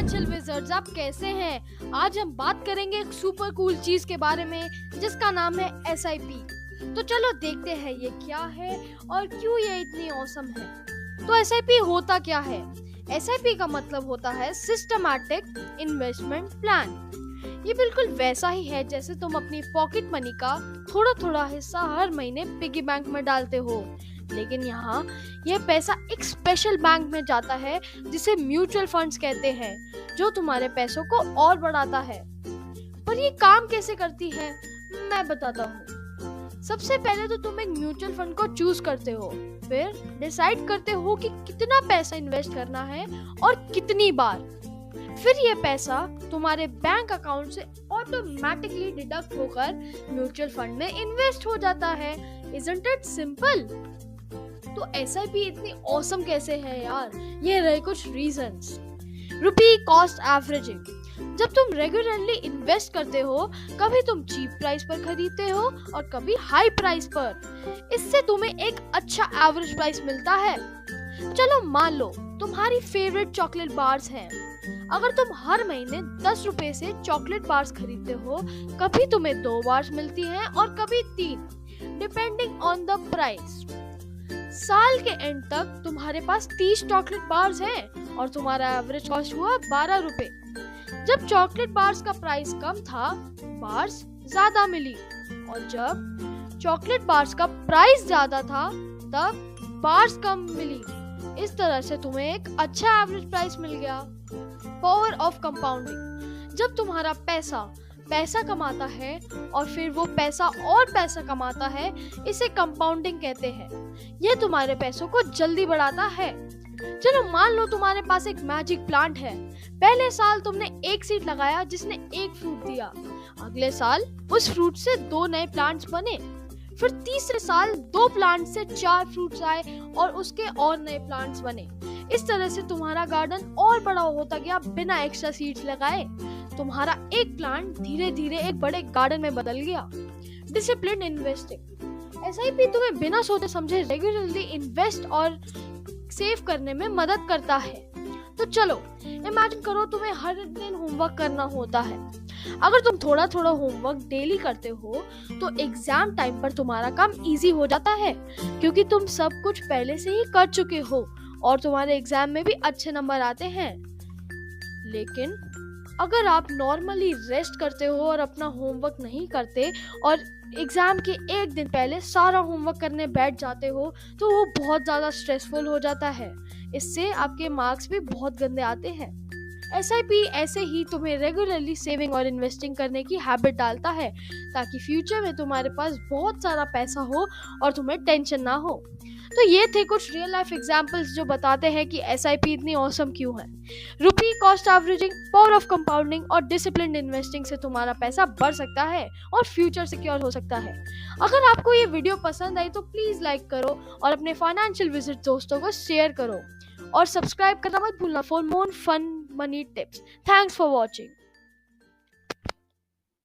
Financial wizards, आप कैसे हैं? आज हम बात करेंगे एक सुपर कूल चीज के बारे में जिसका नाम है एसआईपी। तो चलो देखते हैं ये क्या है और क्यों ये इतनी ऑसम है। तो एसआईपी होता क्या है? एसआईपी का मतलब होता है सिस्टमैटिक इन्वेस्टमेंट प्लान। ये बिल्कुल वैसा ही है जैसे तुम अपनी पॉकेट मनी का थोड़ा थोड़ा हिस्सा हर महीने पिगी बैंक में डालते हो, लेकिन यहाँ यह पैसा एक स्पेशल बैंक में जाता है जिसे म्यूचुअल फंड्स कहते हैं, जो तुम्हारे पैसों को और बढ़ाता है। पर ये काम कैसे करती है, मैं बताता हूँ। सबसे पहले तो तुम एक म्यूचुअल फंड को चूज करते हो, फिर डिसाइड करते हो कि कितना पैसा इन्वेस्ट करना है और कितनी बार। फिर ये पैसा तुम्हारे बैंक अकाउंट से ऑटोमेटिकली डिडक्ट होकर म्यूचुअल फंड में इन्वेस्ट हो जाता है। Isn't it simple? तो एसआईपी इतनी ऑसम कैसे है यार? ये रहे कुछ रीजंस। रुपी कॉस्ट एवरेजिंग। जब तुम रेगुलरली इन्वेस्ट करते हो, कभी तुम चीप प्राइस पर खरीदते हो और कभी हाई प्राइस पर। इससे तुम्हें एक अच्छा एवरेज प्राइस मिलता है। चलो मान लो तुम्हारी फेवरेट चॉकलेट बार्स हैं। अगर तुम हर महीने 10 रुपए से चॉकलेट बार्स खरीदते हो, कभी तुम्हें 2 बार्स मिलती हैं और कभी 3, डिपेंडिंग ऑन द प्राइस। साल के एंड तक तुम्हारे पास 30 चॉकलेट बार्स हैं और तुम्हारा एवरेज कॉस्ट हुआ 12 रुपए। जब चॉकलेट बार्स का प्राइस कम था, बार्स ज्यादा मिली, और जब चॉकलेट बार्स का प्राइस ज्यादा था, तब बार्स कम मिली। इस तरह से तुम्हें एक अच्छा एवरेज प्राइस मिल गया। Power of compounding. जब तुम्हारा पैसा कमाता है और फिर वो पैसा और पैसा कमाता है, इसे कंपाउंडिंग कहते हैं। ये तुम्हारे पैसों को जल्दी बढ़ाता है। चलो मान लो तुम्हारे पास एक मैजिक प्लांट है। पहले साल तुमने एक सीड लगाया जिसने एक फ्रूट दिया। अगले साल उस फ्रूट से 2 नए प्लांट्स बने। फिर तीसरे साल 2 प्लांट से 4 फ्रूट्स आए और उसके और नए प्लांट्स बने। इस तरह से तुम्हारा गार्डन और बड़ा होता गया बिना एक्स्ट्रा सीड्स लगाए। तुम्हारा एक प्लांट धीरे धीरे एक बड़े गार्डन में बदल गया। Discipline investing. एसआईपी तुम्हें बिना सोचे समझे रेगुलरली इन्वेस्ट और सेव करने में मदद करता है। तो चलो इमेजिन करो तुम्हें हर दिन होमवर्क करना होता है। अगर तुम थोड़ा थोड़ा होमवर्क डेली करते हो तो एग्जाम टाइम पर तुम्हारा काम इजी हो जाता है, क्योंकि तुम सब कुछ पहले से ही कर चुके हो और तुम्हारे एग्जाम में भी अच्छे नंबर आते हैं। लेकिन अगर आप नॉर्मली रेस्ट करते हो और अपना होमवर्क नहीं करते और एग्जाम के एक दिन पहले सारा होमवर्क करने बैठ जाते हो, तो वो बहुत ज़्यादा स्ट्रेसफुल हो जाता है। इससे आपके मार्क्स भी बहुत गंदे आते हैं। एसआईपी ऐसे ही तुम्हें रेगुलरली सेविंग और इन्वेस्टिंग करने की हैबिट डालता है, ताकि फ्यूचर में तुम्हारे पास बहुत सारा पैसा हो और तुम्हें टेंशन ना हो। तो ये थे कुछ रियल लाइफ एग्जांपल्स जो बताते हैं कि एसआईपी इतनी ऑसम क्यों है। रुपी cost averaging, power of compounding और डिसिप्लिन्ड इन्वेस्टिंग से तुम्हारा पैसा बढ़ सकता है और फ्यूचर सिक्योर हो सकता है। अगर आपको ये वीडियो पसंद आई तो प्लीज लाइक करो और अपने फाइनेंशियल विजिट दोस्तों को शेयर करो और सब्सक्राइब करना मत भूलना for more fun money tips. Thanks for watching.